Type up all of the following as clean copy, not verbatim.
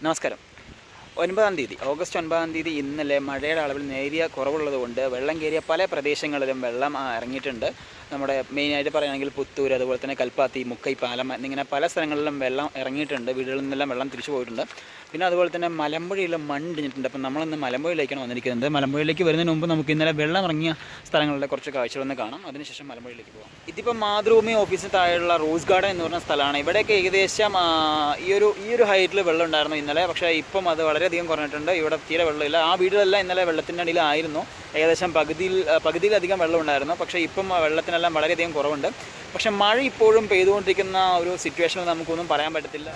നമസ്കാരം. 9-ാം തീയതി ഓഗസ്റ്റ് 9-ാം തീയതി ഇന്നലെ മഴയുടെ അളവിൽ നേരിയ കുറവുള്ളതുകൊണ്ട് വെള്ളം കയറിയ പല പ്രദേശങ്ങളിലും വെള്ളം ഇറങ്ങിയിട്ടുണ്ട്. നമ്മുടെ മെയിനായിട്ട് പറയുകയാണെങ്കിൽ പുത്തൂർ, അതുപോലെ തന്നെ കൽപ്പാത്തി, മുക്കൈ, പാലം എന്നിങ്ങനെ പല സ്ഥലങ്ങളിലും വെള്ളം ഇറങ്ങിയിട്ടുണ്ട്. വീടുകളിൽ നിന്നെല്ലാം വെള്ളം തിരിച്ചു പോയിട്ടുണ്ട്. പിന്നെ അതുപോലെ തന്നെ മലമ്പുഴയിൽ മണ്ണിടിഞ്ഞിട്ടുണ്ട്. അപ്പം നമ്മളിന്ന് മലമ്പുഴയിലേക്കാണ് വന്നിരിക്കുന്നത്. മലമ്പുഴയിലേക്ക് വരുന്നതിന് മുമ്പ് നമുക്ക് ഇന്നലെ വെള്ളം ഇറങ്ങിയ സ്ഥലങ്ങളുടെ കുറച്ച് കാഴ്ചകളൊന്ന് കാണാം. അതിനുശേഷം മലമ്പുഴയിലേക്ക് പോകാം. ഇതിപ്പോൾ മാതൃഭൂമി ഓഫീസിന് താഴെയുള്ള റോസ് ഗാർഡൻ എന്ന് പറഞ്ഞ സ്ഥലമാണ്. ഇവിടെയൊക്കെ ഏകദേശം ഈ ഒരു ഹൈറ്റിൽ വെള്ളം ഉണ്ടായിരുന്നു ഇന്നലെ. പക്ഷേ ഇപ്പം അത് വളരെയധികം കുറഞ്ഞിട്ടുണ്ട്. ഇവിടെ തീരെ വെള്ളമില്ല. ആ വീടുകളെല്ലാം ഇന്നലെ വെള്ളത്തിൻ്റെ അടിയിലായിരുന്നു. ഏകദേശം പകുതിയിലധികം വെള്ളം ഉണ്ടായിരുന്നു. പക്ഷേ ഇപ്പം വെള്ളത്തിനെല്ലാം വളരെയധികം കുറവുണ്ട്. പക്ഷേ മഴ ഇപ്പോഴും പെയ്തുകൊണ്ടിരിക്കുന്ന ഒരു സിറ്റുവേഷനിൽ നമുക്കൊന്നും പറയാൻ പറ്റത്തില്ല.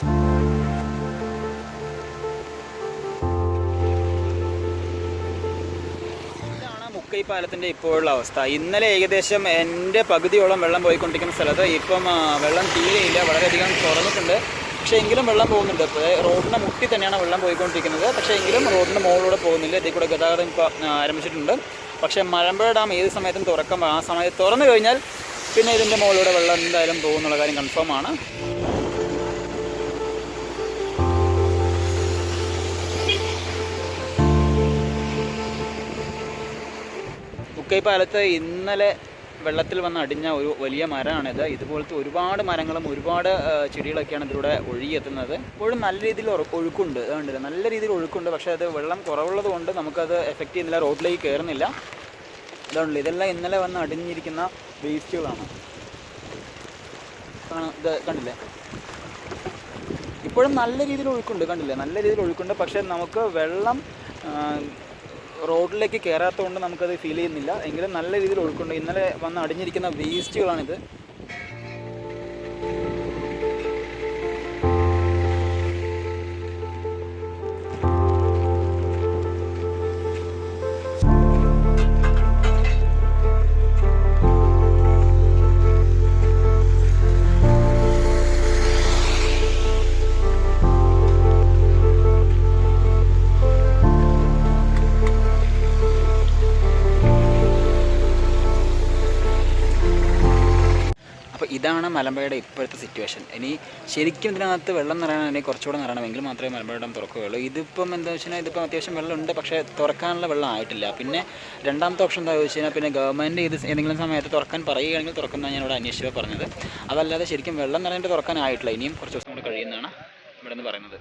ഇതാണ് മുക്കൈ പാലത്തിൻ്റെ ഇപ്പോഴുള്ള അവസ്ഥ. ഇന്നലെ ഏകദേശം എൻ്റെ പകുതിയോളം വെള്ളം പോയിക്കൊണ്ടിരിക്കുന്ന സ്ഥലത്ത് ഇപ്പം വെള്ളം തീരെയില്ല, വളരെയധികം കുറഞ്ഞിട്ടുണ്ട്. പക്ഷേ എങ്കിലും വെള്ളം പോകുന്നുണ്ട്. റോഡിൻ്റെ മുട്ടി തന്നെയാണ് വെള്ളം പോയിക്കൊണ്ടിരിക്കുന്നത്. പക്ഷേ എങ്കിലും റോഡിൻ്റെ മുകളിലൂടെ പോകുന്നില്ല. ഇതിൽ കൂടെ ഗതാഗതം ഇപ്പോൾ ആരംഭിച്ചിട്ടുണ്ട്. പക്ഷേ മലമ്പുഴ ഡാം ഏത് സമയത്തും തുറക്കാം. ആ സമയത്ത് തുറന്നു കഴിഞ്ഞാൽ പിന്നെ ഇതിൻ്റെ മുകളിലൂടെ വെള്ളം എന്തായാലും പോകുന്നുള്ള കാര്യം കൺഫേമാണ്. മുക്കൈ പാലത്ത് ഇന്നലെ വെള്ളത്തിൽ വന്ന് അടിഞ്ഞ ഒരു വലിയ മരമാണിത്. ഇതുപോലത്തെ ഒരുപാട് മരങ്ങളും ഒരുപാട് ചെടികളൊക്കെയാണ് ഇതിലൂടെ ഒഴുകിയെത്തുന്നത്. ഇപ്പോഴും നല്ല രീതിയിൽ ഒഴുക്കുണ്ട്. അതുകൊണ്ടില്ല, നല്ല രീതിയിൽ ഒഴുക്കുണ്ട്. പക്ഷേ അത് വെള്ളം കുറവുള്ളത് കൊണ്ട് നമുക്കത് എഫക്റ്റ് ചെയ്യുന്നില്ല, റോഡിലേക്ക് കയറുന്നില്ല. അതുകൊണ്ടില്ല, ഇതെല്ലാം ഇന്നലെ വന്ന് അടിഞ്ഞിരിക്കുന്ന വേസ്റ്റുകളാണ്. ഇത് കണ്ടില്ലേ, ഇപ്പോഴും നല്ല രീതിയിൽ ഒഴുക്കുണ്ട്. കണ്ടില്ലേ, നല്ല രീതിയിൽ ഒഴുക്കുണ്ട്. പക്ഷേ നമുക്ക് വെള്ളം റോഡിലേക്ക് കയറാത്തതുകൊണ്ട് നമുക്കത് ഫീൽ ചെയ്യുന്നില്ല. എങ്കിലും നല്ല രീതിയിൽ ഒഴുക്കുണ്ട്. ഇന്നലെ വന്ന് അടിഞ്ഞിരിക്കുന്ന വേസ്റ്റുകളാണിത്. ഇതാണ് മലമ്പുഴയുടെ ഇപ്പോഴത്തെ സിറ്റുവേഷൻ. ഇനി ശരിക്കും ഇതിനകത്ത് വെള്ളം നിറയണമെങ്കിൽ കുറച്ചുകൂടെ നിറയണമെങ്കിൽ മാത്രമേ മലമ്പുഴ ഡാം തുറക്കുകയുള്ളൂ. ഇതിപ്പം എന്താ വെച്ച് കഴിഞ്ഞാൽ ഇതിപ്പം അത്യാവശ്യം വെള്ളമുണ്ട്, പക്ഷേ തുറക്കാനുള്ള വെള്ളം ആയിട്ടില്ല. പിന്നെ രണ്ടാമത്തെ ഓപ്ഷൻ എന്താ വെച്ച് കഴിഞ്ഞാൽ പിന്നെ ഗവൺമെൻറ് ഇത് ഏതെങ്കിലും സമയത്ത് തുറക്കാൻ പറയുകയാണെങ്കിൽ തുറക്കുന്നതാണ് ഞാനിവിടെ അന്വേഷിച്ചപ്പോൾ പറഞ്ഞത്. അതല്ലാതെ ശരിക്കും വെള്ളം നിറയേണ്ടി തുറക്കാനായിട്ടില്ല. ഇനിയും കുറച്ച് ദിവസം കൂടെ കഴിയുന്നതാണ് ഇവിടെ നിന്ന് പറയുന്നത്.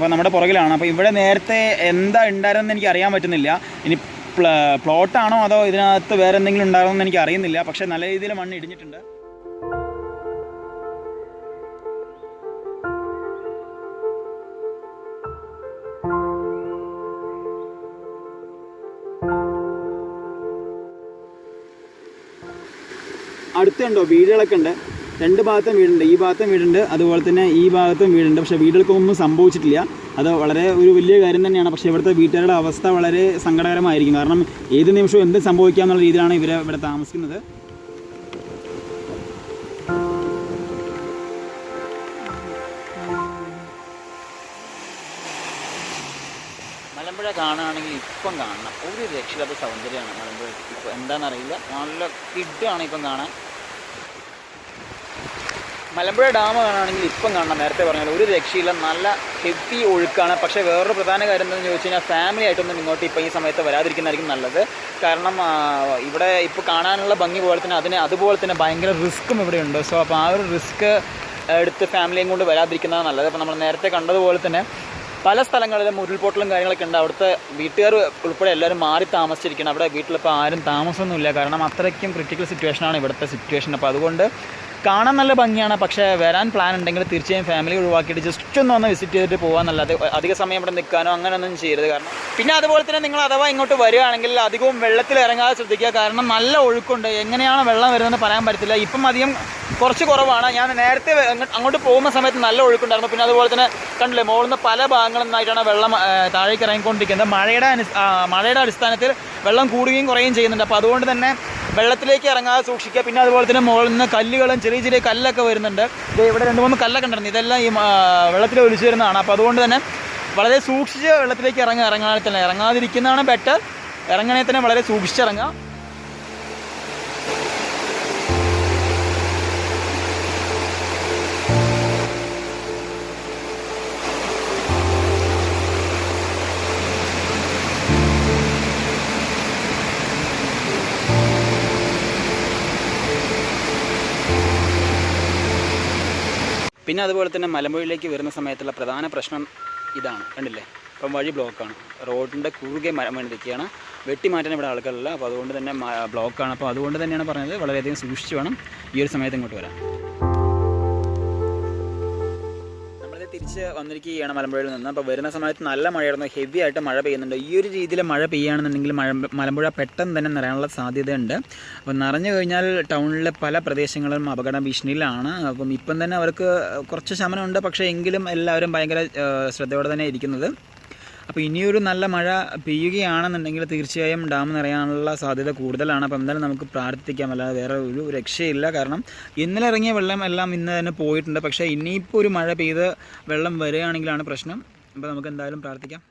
അപ്പോൾ നമ്മുടെ പുറകിലാണ്. അപ്പോൾ ഇവിടെ നേരത്തെ എന്താ ഉണ്ടായിരുന്നെന്ന് എനിക്ക് അറിയാൻ പറ്റുന്നില്ല. ഇനി പ്ലോട്ടാണോ അതോ ഇതിനകത്ത് വേറെ എന്തെങ്കിലും ഉണ്ടാകുമെന്ന് എനിക്ക് അറിയുന്നില്ല. പക്ഷേ നല്ല രീതിയിൽ മണ്ണ് ഇടിഞ്ഞിട്ടുണ്ട്. അടുത്തുണ്ടോ വീടുകളൊക്കെ ഉണ്ട്, രണ്ട് ഭാഗത്തും വീടുണ്ട്. ഈ ഭാഗത്തും വീടുണ്ട്, അതുപോലെ തന്നെ ഈ ഭാഗത്തും വീടുണ്ട്. പക്ഷേ വീടുകൾക്കൊന്നും സംഭവിച്ചിട്ടില്ല. അത് വളരെ ഒരു വലിയ കാര്യം തന്നെയാണ്. പക്ഷേ ഇവിടുത്തെ വീട്ടുകാരുടെ അവസ്ഥ വളരെ സങ്കടകരമായിരിക്കും. കാരണം ഏത് നിമിഷവും എന്ത് സംഭവിക്കാം എന്നുള്ള രീതിയിലാണ് ഇവർ ഇവിടെ താമസിക്കുന്നത്. മലമ്പുഴ കാണുകയാണെങ്കിൽ ഇപ്പം കാണണം, ഒരു രക്ഷയില്ലാത്ത സൗന്ദര്യമാണ് മലമ്പുഴ. ഇപ്പോൾ എന്താണെന്നറിയില്ല, നല്ല കിഡാണ് ഇപ്പം കാണാൻ. മലമ്പുഴ ഡാം കാണുകയാണെങ്കിൽ ഇപ്പം കാണണം, നേരത്തെ പറഞ്ഞാൽ ഒരു രക്ഷയില്ല, നല്ല ഹെവി ഒഴുക്കാണ്. പക്ഷേ വേറൊരു പ്രധാന കാര്യം എന്താണെന്ന് ചോദിച്ചു കഴിഞ്ഞാൽ ഫാമിലി ആയിട്ടൊന്നും ഇങ്ങോട്ട് ഇപ്പോൾ ഈ സമയത്ത് വരാതിരിക്കുന്നതായിരിക്കും നല്ലത്. കാരണം ഇവിടെ ഇപ്പോൾ കാണാനുള്ള ഭംഗി പോലെ തന്നെ അതുപോലെ തന്നെ ഭയങ്കര റിസ്ക്കും ഇവിടെയുണ്ട്. സോ അപ്പോൾ ആ ഒരു റിസ്ക് എടുത്ത് ഫാമിലിയും കൊണ്ട് വരാതിരിക്കുന്നതാണ് നല്ലത്. അപ്പോൾ നമ്മൾ നേരത്തെ കണ്ടതുപോലെ തന്നെ പല സ്ഥലങ്ങളിലും ഉരുൾപൊട്ടലും കാര്യങ്ങളൊക്കെ ഉണ്ട്. അവിടുത്തെ വീട്ടുകാർ ഉൾപ്പെടെ എല്ലാവരും മാറി താമസിച്ചിരിക്കണം. അവിടെ വീട്ടിലിപ്പോൾ ആരും താമസമൊന്നുമില്ല. കാരണം അത്രയ്ക്കും ക്രിട്ടിക്കൽ സിറ്റുവേഷനാണ് ഇവിടുത്തെ സിറ്റുവേഷൻ. അപ്പോൾ അതുകൊണ്ട് കാണാൻ നല്ല ഭംഗിയാണ്. പക്ഷേ വരാൻ പ്ലാൻ ഉണ്ടെങ്കിൽ തീർച്ചയായും ഫാമിലി ഒഴിവാക്കിയിട്ട് ജസ്റ്റ് ഒന്ന് വന്ന് വിസിറ്റ് ചെയ്തിട്ട് പോകാമെന്നല്ലാതെ അധിക സമയം ഇവിടെ നിൽക്കാനോ അങ്ങനെയൊന്നും ചെയ്യരുത്. കാരണം പിന്നെ അതുപോലെ തന്നെ നിങ്ങൾ അഥവാ ഇങ്ങോട്ട് വരികയാണെങ്കിൽ അധികവും വെള്ളത്തിൽ ഇറങ്ങാതെ ശ്രദ്ധിക്കുക. കാരണം നല്ല ഒഴുക്കുണ്ട്, എങ്ങനെയാണ് വെള്ളം വരുന്നതെന്ന് പറയാൻ പറ്റത്തില്ല. ഇപ്പം അധികം കുറച്ച് കുറവാണ്. ഞാൻ നേരത്തെ അങ്ങോട്ട് പോകുന്ന സമയത്ത് നല്ല ഒഴുക്കുണ്ടായിരുന്നു. പിന്നെ അതുപോലെ തന്നെ കണ്ടില്ലേ, മുകളിൽ നിന്ന് പല ഭാഗങ്ങളിൽ നിന്നായിട്ടാണ് വെള്ളം താഴേക്ക് ഇറങ്ങിക്കൊണ്ടിരിക്കുന്നത്. മഴയുടെ അടിസ്ഥാനത്തിൽ വെള്ളം കൂടുകയും കുറയുകയും ചെയ്യുന്നുണ്ട്. അപ്പോൾ അതുകൊണ്ട് തന്നെ വെള്ളത്തിലേക്ക് ഇറങ്ങാതെ സൂക്ഷിക്കുക. പിന്നെ അതുപോലെ തന്നെ മുകളിൽ നിന്ന് കല്ലുകളും ചെറിയ ചെറിയ കല്ലൊക്കെ വരുന്നുണ്ട്. ഇവിടെ 2-3 കല്ലൊക്കെ ഉണ്ടായിരുന്നു. ഇതെല്ലാം ഈ വെള്ളത്തിൽ ഒലിച്ചു വരുന്നതാണ്. അപ്പോൾ അതുകൊണ്ട് തന്നെ വളരെ സൂക്ഷിച്ച് വെള്ളത്തിലേക്ക് ഇറങ്ങാതിരിക്കുന്നതാണ് ബെറ്റർ. ഇറങ്ങണേ തന്നെ വളരെ സൂക്ഷിച്ചിറങ്ങുക. പിന്നെ അതുപോലെ തന്നെ മലമ്പുഴയിലേക്ക് വരുന്ന സമയത്തുള്ള പ്രധാന പ്രശ്നം ഇതാണ്, കണ്ടില്ലേ, ഇപ്പം വഴി ബ്ലോക്കാണ്. റോഡിൻ്റെ കുറുകെ മരം വീണിരിക്കുകയാണ്. വെട്ടിമാറ്റാൻ ഇവിടെ ആൾക്കാരില്ല. അപ്പോൾ അതുകൊണ്ട് തന്നെ ബ്ലോക്കാണ്. അപ്പോൾ അതുകൊണ്ട് തന്നെയാണ് പറഞ്ഞത് വളരെയധികം സൂക്ഷിച്ച് വേണം ഈ ഒരു സമയത്ത് ഇങ്ങോട്ട് വരാൻ. തിരിച്ച് വന്നിരിക്കുകയാണ് മലമ്പുഴയിൽ നിന്ന്. അപ്പോൾ വരുന്ന സമയത്ത് നല്ല മഴയായിരുന്നു, ഹെവി ആയിട്ട് മഴ പെയ്യുന്നുണ്ട്. ഈ ഒരു രീതിയിൽ മഴ പെയ്യുകയാണെന്നുണ്ടെങ്കിൽ മലമ്പുഴ പെട്ടെന്ന് തന്നെ നിറയാനുള്ള സാധ്യതയുണ്ട്. അപ്പോൾ നിറഞ്ഞു കഴിഞ്ഞാൽ ടൗണിലെ പല പ്രദേശങ്ങളും അപകട ഭീഷണിയിലാണ്. അപ്പം ഇപ്പം തന്നെ അവർക്ക് കുറച്ച് ശമനമുണ്ട്. പക്ഷേ എങ്കിലും എല്ലാവരും ഭയങ്കര ശ്രദ്ധയോടെ തന്നെ ഇരിക്കുന്നത്. അപ്പോൾ ഇനിയൊരു നല്ല മഴ പെയ്യുകയാണെന്നുണ്ടെങ്കിൽ തീർച്ചയായും ഡാം നിറയാനുള്ള സാധ്യത കൂടുതലാണ്. അപ്പോൾ എന്തായാലും നമുക്ക് പ്രാർത്ഥിക്കാം, അല്ലാതെ വേറെ ഒരു രക്ഷയില്ല. കാരണം ഇന്നലെ ഇറങ്ങിയ വെള്ളം എല്ലാം ഇന്ന് തന്നെ പോയിട്ടുണ്ട്. പക്ഷേ ഇനിയിപ്പോൾ ഒരു മഴ പെയ്ത് വെള്ളം വരികയാണെങ്കിലാണ് പ്രശ്നം. അപ്പോൾ നമുക്ക് എന്തായാലും പ്രാർത്ഥിക്കാം.